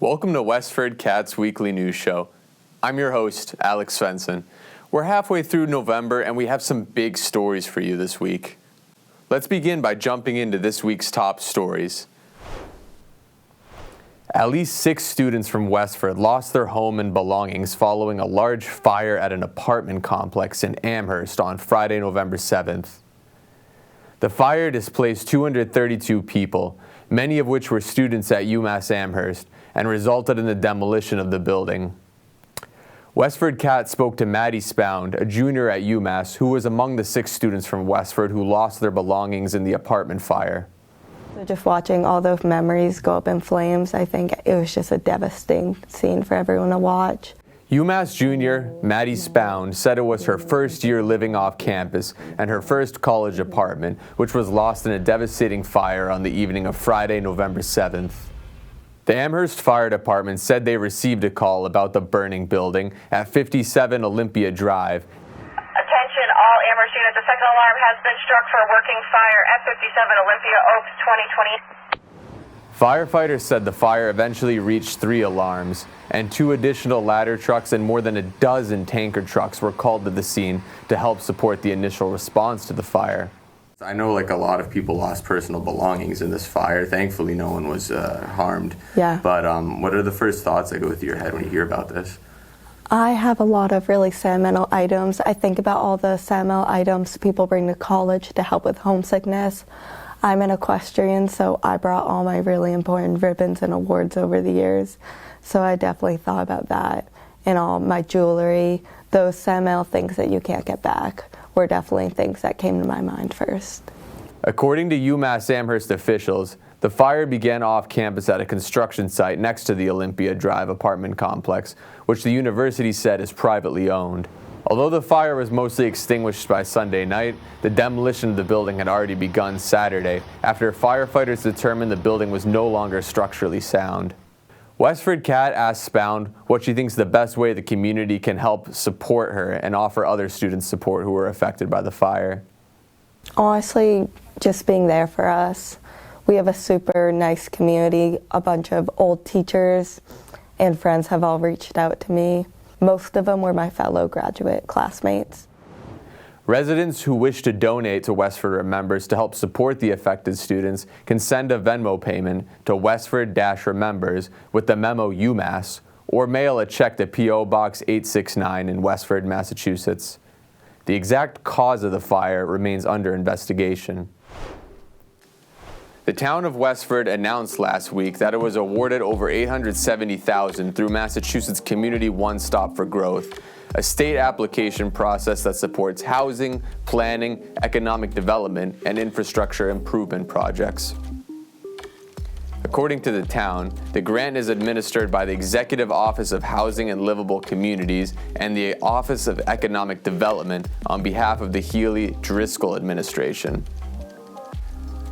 Welcome to WestfordCAT's weekly news show. I'm your host, Alex Svensson. We're halfway through November and we have some big stories for you this week. Let's begin by jumping into this week's top stories. At least 6 students from Westford lost their home and belongings following a large fire at an apartment complex in Amherst on Friday, November 7th. The fire displaced 232 people, many of which were students at UMass Amherst, and resulted in the demolition of the building. WestfordCAT spoke to Maddie Spound, a junior at UMass, who was among the 6 students from Westford who lost their belongings in the apartment fire. So just watching all those memories go up in flames, I think it was just a devastating scene for everyone to watch. UMass junior Maddie Spound said it was her first year living off campus and her first college apartment, which was lost in a devastating fire on the evening of Friday, November 7th. The Amherst Fire Department said they received a call about the burning building at 57 Olympia Drive. Attention all Amherst units, a second alarm has been struck for a working fire at 57 Olympia Oaks 2020. Firefighters said the fire eventually reached 3 alarms, and 2 additional ladder trucks and more than a dozen tanker trucks were called to the scene to help support the initial response to the fire. I know a lot of people lost personal belongings in this fire. Thankfully, no one was harmed. Yeah. But what are the first thoughts that go through your head when you hear about this? I have a lot of really sentimental items. I think about all the sentimental items people bring to college to help with homesickness. I'm an equestrian, so I brought all my really important ribbons and awards over the years. So I definitely thought about that. And all my jewelry, those sentimental things that you can't get back, were definitely things that came to my mind first. According to UMass Amherst officials, the fire began off campus at a construction site next to the Olympia Drive apartment complex, which the university said is privately owned. Although the fire was mostly extinguished by Sunday night, the demolition of the building had already begun Saturday after firefighters determined the building was no longer structurally sound. WestfordCAT asked Spound what she thinks the best way the community can help support her and offer other students support who were affected by the fire. Honestly, just being there for us. We have a super nice community. A bunch of old teachers and friends have all reached out to me. Most of them were my fellow graduate classmates. Residents who wish to donate to Westford Remembers to help support the affected students can send a Venmo payment to Westford-Remembers with the memo UMass, or mail a check to P.O. Box 869 in Westford, Massachusetts. The exact cause of the fire remains under investigation. The town of Westford announced last week that it was awarded over $870,000 through Massachusetts Community One Stop for Growth, a state application process that supports housing, planning, economic development, and infrastructure improvement projects. According to the town, the grant is administered by the Executive Office of Housing and Livable Communities and the Office of Economic Development on behalf of the Healy-Driscoll administration.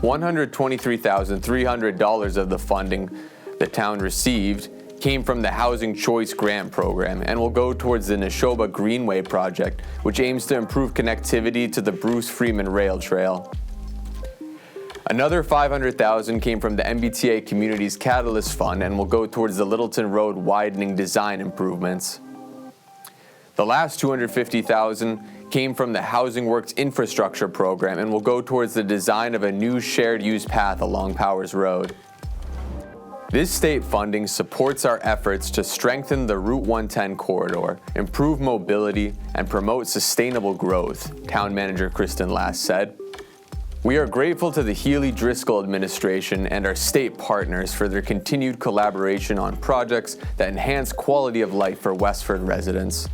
$123,300 of the funding the town received came from the Housing Choice Grant Program and will go towards the Neshoba Greenway project, which aims to improve connectivity to the Bruce Freeman Rail Trail. Another $500,000 came from the MBTA Communities Catalyst Fund and will go towards the Littleton Road widening design improvements. The last $250,000 came from the Housing Works Infrastructure Program and will go towards the design of a new shared-use path along Powers Road. This state funding supports our efforts to strengthen the Route 110 corridor, improve mobility, and promote sustainable growth, Town Manager Kristen Lass said. We are grateful to the Healy-Driscoll administration and our state partners for their continued collaboration on projects that enhance quality of life for Westford residents.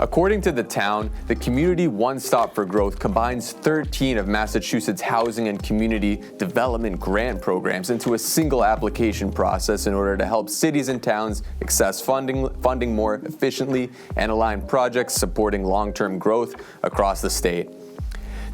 According to the town, the Community One Stop for Growth combines 13 of Massachusetts housing and community development grant programs into a single application process in order to help cities and towns access funding more efficiently and align projects supporting long-term growth across the state.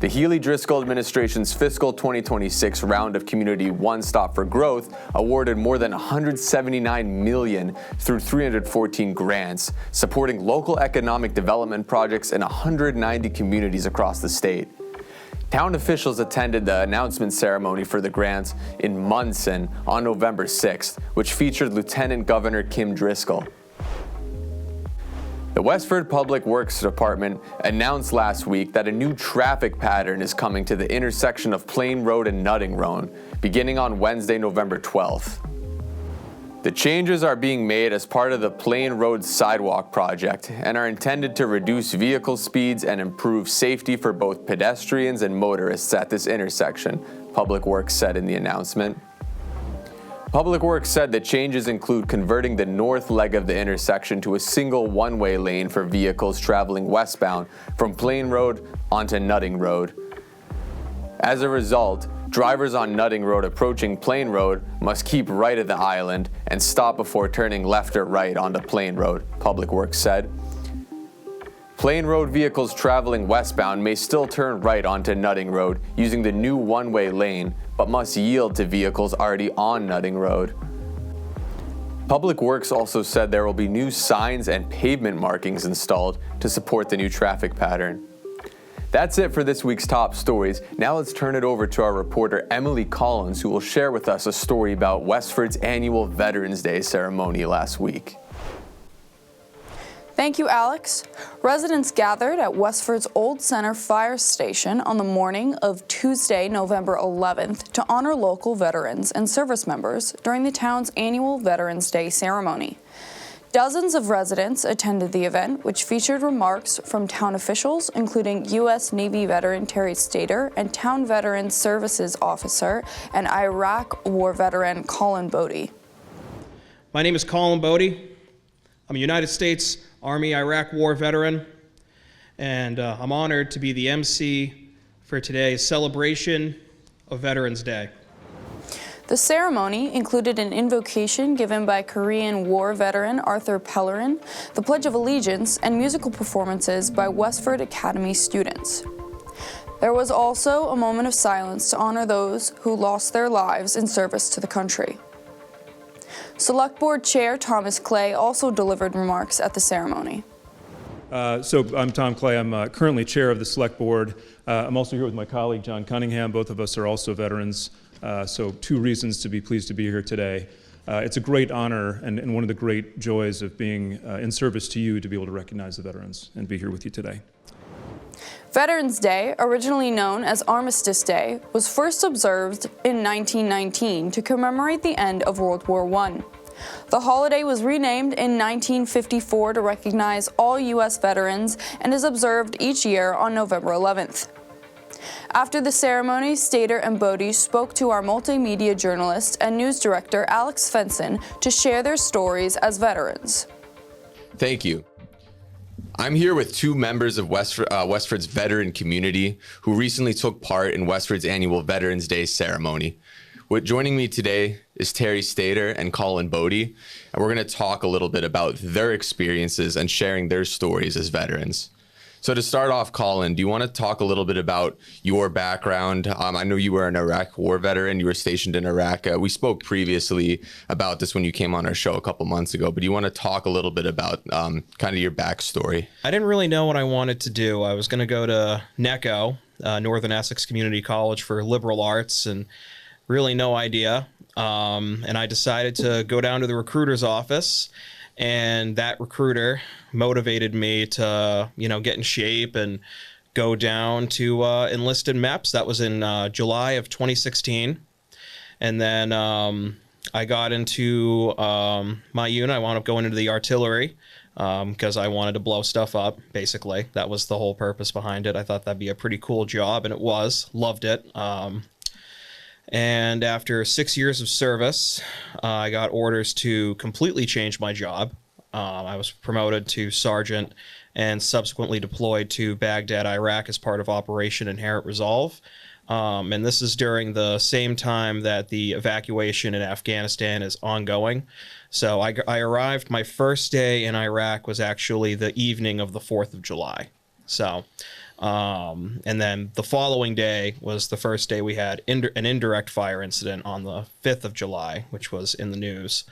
The Healy-Driscoll administration's fiscal 2026 round of Community One Stop for Growth awarded more than $179 million through 314 grants, supporting local economic development projects in 190 communities across the state. Town officials attended the announcement ceremony for the grants in Munson on November 6th, which featured Lieutenant Governor Kim Driscoll. The Westford Public Works Department announced last week that a new traffic pattern is coming to the intersection of Plain Road and Nutting Road, beginning on Wednesday, November 12th. The changes are being made as part of the Plain Road Sidewalk project and are intended to reduce vehicle speeds and improve safety for both pedestrians and motorists at this intersection, Public Works said in the announcement. Public Works said the changes include converting the north leg of the intersection to a single one-way lane for vehicles traveling westbound from Plain Road onto Nutting Road. As a result, drivers on Nutting Road approaching Plain Road must keep right of the island and stop before turning left or right onto Plain Road, Public Works said. Plain Road vehicles traveling westbound may still turn right onto Nutting Road using the new one-way lane, but must yield to vehicles already on Nutting Road. Public Works also said there will be new signs and pavement markings installed to support the new traffic pattern. That's it for this week's top stories. Now let's turn it over to our reporter Emily Collins, who will share with us a story about Westford's annual Veterans Day ceremony last week. Thank you, Alex. Residents gathered at Westford's Old Center Fire Station on the morning of Tuesday, November 11th to honor local veterans and service members during the town's annual Veterans Day ceremony. Dozens of residents attended the event, which featured remarks from town officials, including U.S. Navy veteran Terry Stater and Town Veteran Services Officer and Iraq War veteran Colin Bodie. My name is Colin Bodie. I'm a United States Army Iraq War veteran, and I'm honored to be the MC for today's celebration of Veterans Day. The ceremony included an invocation given by Korean War veteran Arthur Pellerin, the Pledge of Allegiance, and musical performances by Westford Academy students. There was also a moment of silence to honor those who lost their lives in service to the country. Select Board Chair Thomas Clay also delivered remarks at the ceremony. So I'm Tom Clay. I'm currently chair of the Select Board. I'm also here with my colleague John Cunningham. Both of us are also veterans, so two reasons to be pleased to be here today. It's a great honor and one of the great joys of being in service to you to be able to recognize the veterans and be here with you today. Veterans Day, originally known as Armistice Day, was first observed in 1919 to commemorate the end of World War I. The holiday was renamed in 1954 to recognize all U.S. veterans and is observed each year on November 11th. After the ceremony, Stater and Bodie spoke to our multimedia journalist and news director Alex Fenson to share their stories as veterans. Thank you. I'm here with two members of Westford's veteran community who recently took part in Westford's annual Veterans Day ceremony. Joining me today is Terry Stater and Colin Bodie, and we're going to talk a little bit about their experiences and sharing their stories as veterans. So to start off, Colin, do you want to talk a little bit about your background? I know you were an Iraq War veteran. You were stationed in Iraq. We spoke previously about this when you came on our show a couple months ago, but do you want to talk a little bit about kind of your backstory? I didn't really know what I wanted to do. I was going to go to NECO, Northern Essex Community College for liberal arts, and really no idea. And I decided to go down to the recruiter's office, and that recruiter motivated me to, get in shape and go down to enlist in MEPS. That was in July of 2016. And then I got into my unit. I wound up going into the artillery because I wanted to blow stuff up, basically. That was the whole purpose behind it. I thought that'd be a pretty cool job, and it was. Loved it. And after 6 years of service, I got orders to completely change my job. I was promoted to sergeant and subsequently deployed to Baghdad, Iraq as part of Operation Inherent Resolve. And this is during the same time that the evacuation in Afghanistan is ongoing. So I arrived, my first day in Iraq was actually the evening of the 4th of July. So, and then the following day was the first day we had an indirect fire incident on the 5th of July, which was in the news.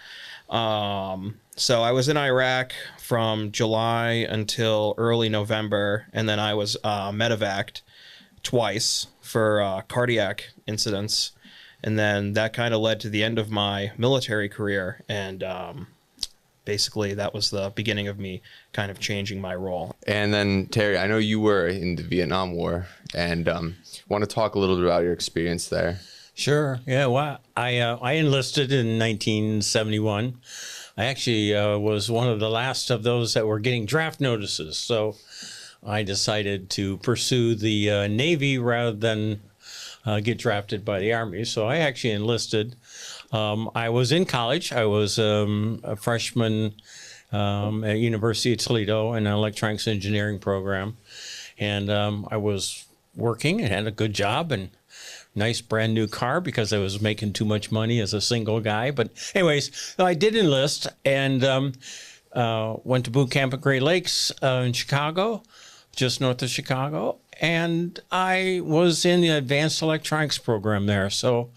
So I was in Iraq from July until early November, and then I was medevaced twice for cardiac incidents. And then that kind of led to the end of my military career. And basically, that was the beginning of me kind of changing my role. And then, Terry, I know you were in the Vietnam War, and want to talk a little bit about your experience there. Sure. Yeah. Well, I enlisted in 1971. I actually was one of the last of those that were getting draft notices. So I decided to pursue the Navy rather than get drafted by the Army. So I actually enlisted. I was in college. I was a freshman at University of Toledo in an electronics engineering program. And I was working and had a good job and nice brand new car because I was making too much money as a single guy. But anyways, I did enlist and went to boot camp at Great Lakes in Chicago, just north of Chicago. And I was in the advanced electronics program there. So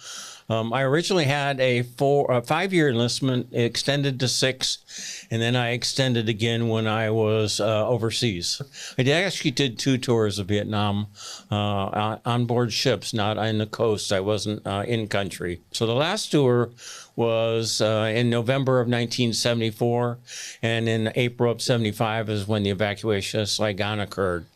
I originally had a 5-year enlistment, extended to 6, and then I extended again when I was overseas. I actually did 2 tours of Vietnam on board ships, not on the coast. I wasn't in country. So the last tour was in November of 1974, and in April of 75 is when the evacuation of Saigon occurred.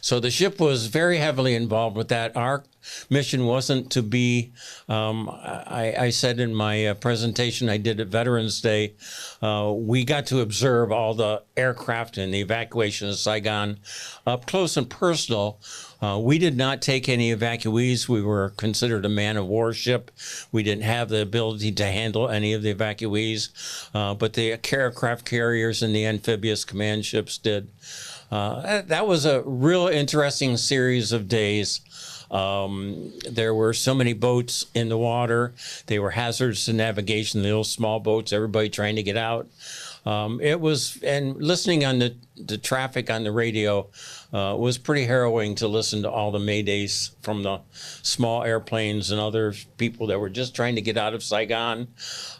So the ship was very heavily involved with that. Our mission wasn't to be, I said in my presentation I did at Veterans Day, we got to observe all the aircraft and the evacuation of Saigon up close and personal. We did not take any evacuees. We were considered a man-of-war ship. We didn't have the ability to handle any of the evacuees, but the aircraft carriers and the amphibious command ships did. That was a real interesting series of days. There were so many boats in the water. They were hazards to navigation, the little small boats, everybody trying to get out. And listening on the traffic on the radio was pretty harrowing to listen to all the maydays from the small airplanes and other people that were just trying to get out of Saigon.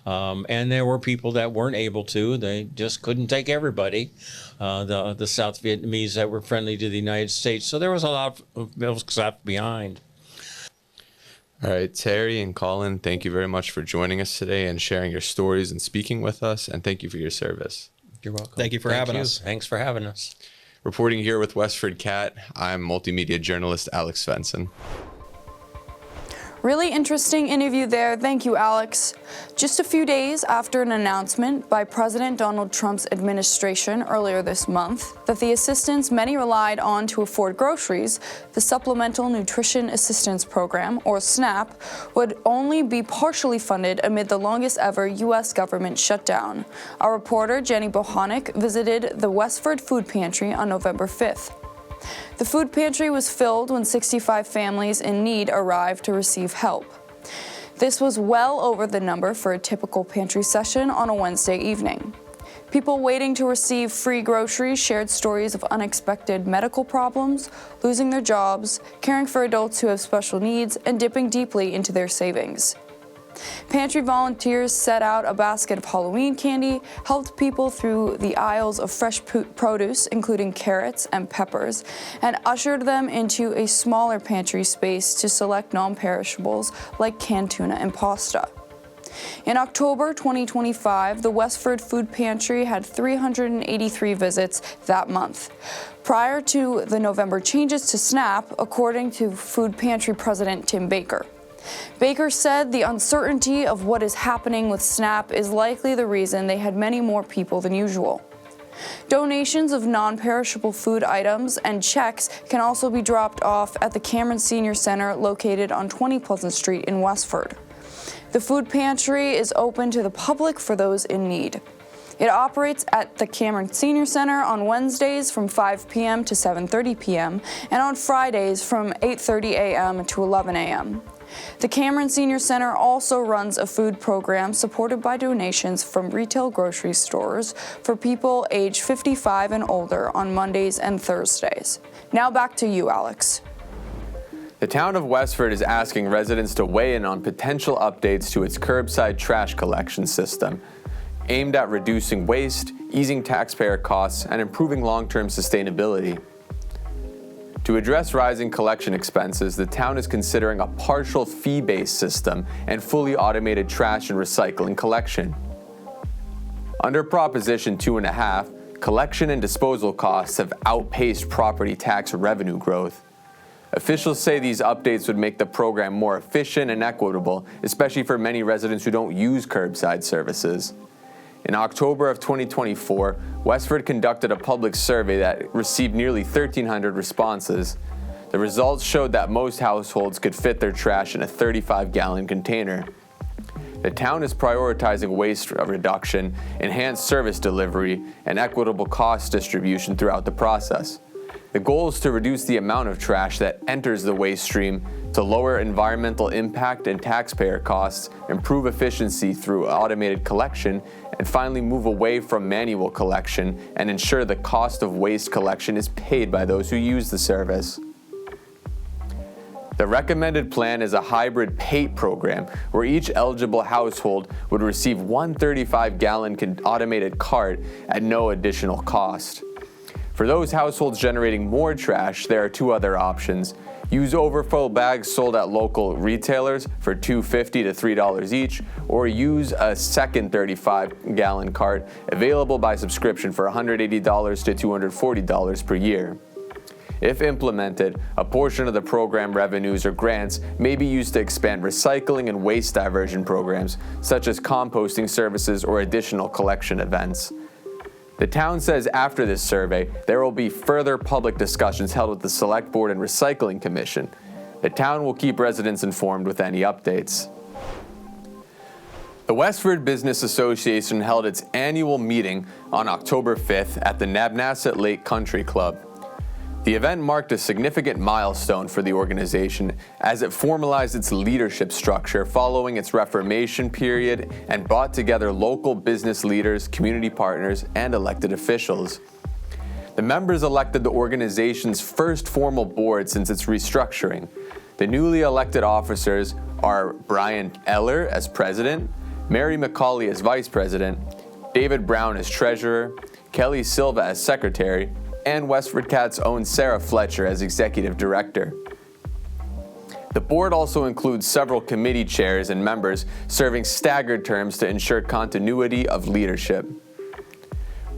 And there were people that weren't able to. They just couldn't take everybody. The South Vietnamese that were friendly to the United States. So there was a lot of milk left behind. All right, Terry and Colin, thank you very much for joining us today and sharing your stories and speaking with us, and thank you for your service. You're welcome. Thank you for having us. Thanks for having us. Reporting here with WestfordCAT, I'm multimedia journalist Alex Svensson. Really interesting interview there. Thank you, Alex. Just a few days after an announcement by President Donald Trump's administration earlier this month that the assistance many relied on to afford groceries, the Supplemental Nutrition Assistance Program, or SNAP, would only be partially funded amid the longest ever U.S. government shutdown. Our reporter, Jenny Bohanek, visited the Westford Food Pantry on November 5th. The food pantry was filled when 65 families in need arrived to receive help. This was well over the number for a typical pantry session on a Wednesday evening. People waiting to receive free groceries shared stories of unexpected medical problems, losing their jobs, caring for adults who have special needs, and dipping deeply into their savings. Pantry volunteers set out a basket of Halloween candy, helped people through the aisles of fresh produce, including carrots and peppers, and ushered them into a smaller pantry space to select non-perishables like canned tuna and pasta. In October 2025, the Westford Food Pantry had 383 visits that month. Prior to the November changes to SNAP, according to Food Pantry President Tim Baker. Baker said the uncertainty of what is happening with SNAP is likely the reason they had many more people than usual. Donations of non-perishable food items and checks can also be dropped off at the Cameron Senior Center located on 20 Pleasant Street in Westford. The food pantry is open to the public for those in need. It operates at the Cameron Senior Center on Wednesdays from 5 p.m. to 7:30 p.m. and on Fridays from 8:30 a.m. to 11 a.m. The Cameron Senior Center also runs a food program supported by donations from retail grocery stores for people age 55 and older on Mondays and Thursdays. Now back to you, Alex. The town of Westford is asking residents to weigh in on potential updates to its curbside trash collection system, aimed at reducing waste, easing taxpayer costs, and improving long-term sustainability. To address rising collection expenses, the town is considering a partial fee-based system and fully automated trash and recycling collection. Under Proposition 2.5, collection and disposal costs have outpaced property tax revenue growth. Officials say these updates would make the program more efficient and equitable, especially for many residents who don't use curbside services. In October of 2024, Westford conducted a public survey that received nearly 1,300 responses. The results showed that most households could fit their trash in a 35-gallon container. The town is prioritizing waste reduction, enhanced service delivery, and equitable cost distribution throughout the process. The goal is to reduce the amount of trash that enters the waste stream, to lower environmental impact and taxpayer costs, improve efficiency through automated collection, and finally move away from manual collection and ensure the cost of waste collection is paid by those who use the service. The recommended plan is a hybrid PATE program where each eligible household would receive one 35-gallon automated cart at no additional cost. For those households generating more trash, there are two other options. Use overflow bags sold at local retailers for $2.50 to $3 each, or use a second 35-gallon cart available by subscription for $180 to $240 per year. If implemented, a portion of the program revenues or grants may be used to expand recycling and waste diversion programs, such as composting services or additional collection events. The town says after this survey, there will be further public discussions held with the Select Board and Recycling Commission. The town will keep residents informed with any updates. The Westford Business Association held its annual meeting on October 5th at the Nabnasset Lake Country Club. The event marked a significant milestone for the organization as it formalized its leadership structure following its Reformation period and brought together local business leaders, community partners, and elected officials. The members elected the organization's first formal board since its restructuring. The newly elected officers are Brian Eller as president, Mary McCauley as vice president, David Brown as treasurer, Kelly Silva as secretary, and WestfordCAT's own Sarah Fletcher as executive director. The board also includes several committee chairs and members serving staggered terms to ensure continuity of leadership.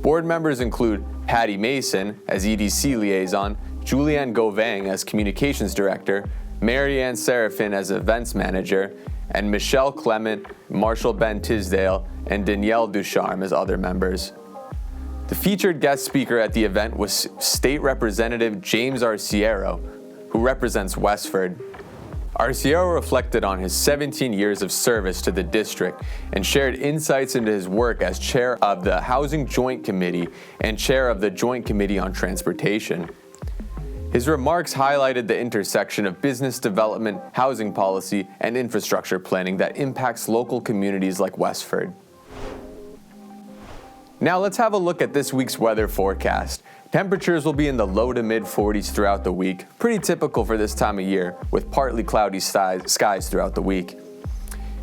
Board members include Patty Mason as EDC liaison, Julianne Gauvin as communications director, Marianne Serafin as events manager, and Michelle Clement, Marshall Ben Tisdale, and Danielle Ducharme as other members. The featured guest speaker at the event was State Representative James Arciero, who represents Westford. Arciero reflected on his 17 years of service to the district and shared insights into his work as chair of the Housing Joint Committee and chair of the Joint Committee on Transportation. His remarks highlighted the intersection of business development, housing policy, and infrastructure planning that impacts local communities like Westford. Now let's have a look at this week's weather forecast. Temperatures will be in the low to mid 40s throughout the week, pretty typical for this time of year, with partly cloudy skies throughout the week.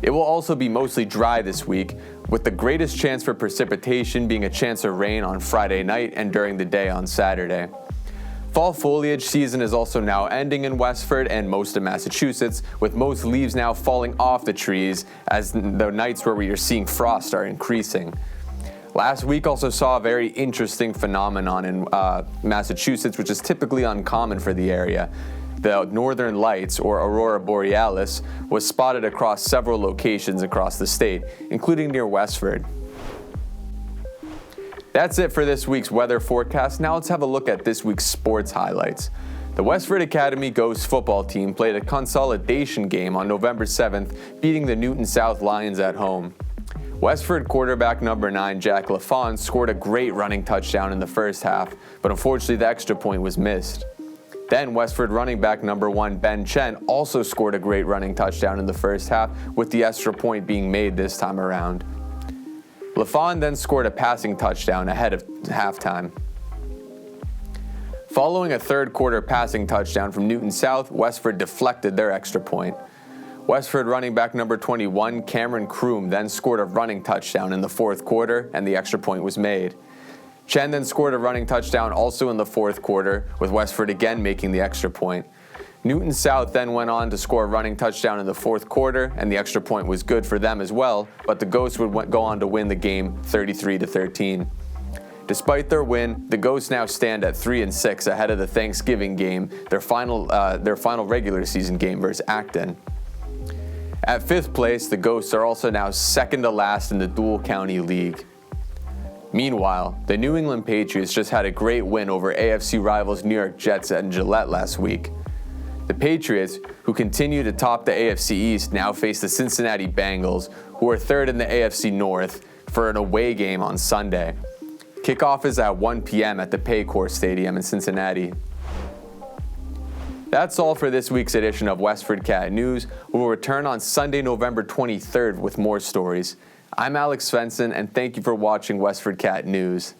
It will also be mostly dry this week, with the greatest chance for precipitation being a chance of rain on Friday night and during the day on Saturday. Fall foliage season is also now ending in Westford and most of Massachusetts, with most leaves now falling off the trees as the nights where we are seeing frost are increasing. Last week also saw a very interesting phenomenon in Massachusetts, which is typically uncommon for the area. The Northern Lights, or Aurora Borealis, was spotted across several locations across the state, including near Westford. That's it for this week's weather forecast. Now let's have a look at this week's sports highlights. The Westford Academy Ghosts football team played a consolidation game on November 7th, beating the Newton South Lions at home. Westford quarterback number 9, Jack LaFawn, scored a great running touchdown in the first half, but unfortunately the extra point was missed. Then Westford running back number 1, Ben Chen, also scored a great running touchdown in the first half, with the extra point being made this time around. LaFawn then scored a passing touchdown ahead of halftime. Following a third quarter passing touchdown from Newton South, Westford deflected their extra point. Westford running back number 21, Cameron Kroom, then scored a running touchdown in the fourth quarter, and the extra point was made. Chen then scored a running touchdown also in the fourth quarter, with Westford again making the extra point. Newton South then went on to score a running touchdown in the fourth quarter, and the extra point was good for them as well, but the Ghosts would go on to win the game 33-13. Despite their win, the Ghosts now stand at 3-6 ahead of the Thanksgiving game, their final regular season game versus Acton. At 5th place, the Ghosts are also now second to last in the Dual County League. Meanwhile, the New England Patriots just had a great win over AFC rivals New York Jets at Gillette last week. The Patriots, who continue to top the AFC East, now face the Cincinnati Bengals, who are third in the AFC North, for an away game on Sunday. Kickoff is at 1 p.m. at the Paycor Stadium in Cincinnati. That's all for this week's edition of WestfordCAT News. We will return on Sunday, November 23rd with more stories. I'm Alex Svensson, and thank you for watching WestfordCAT News.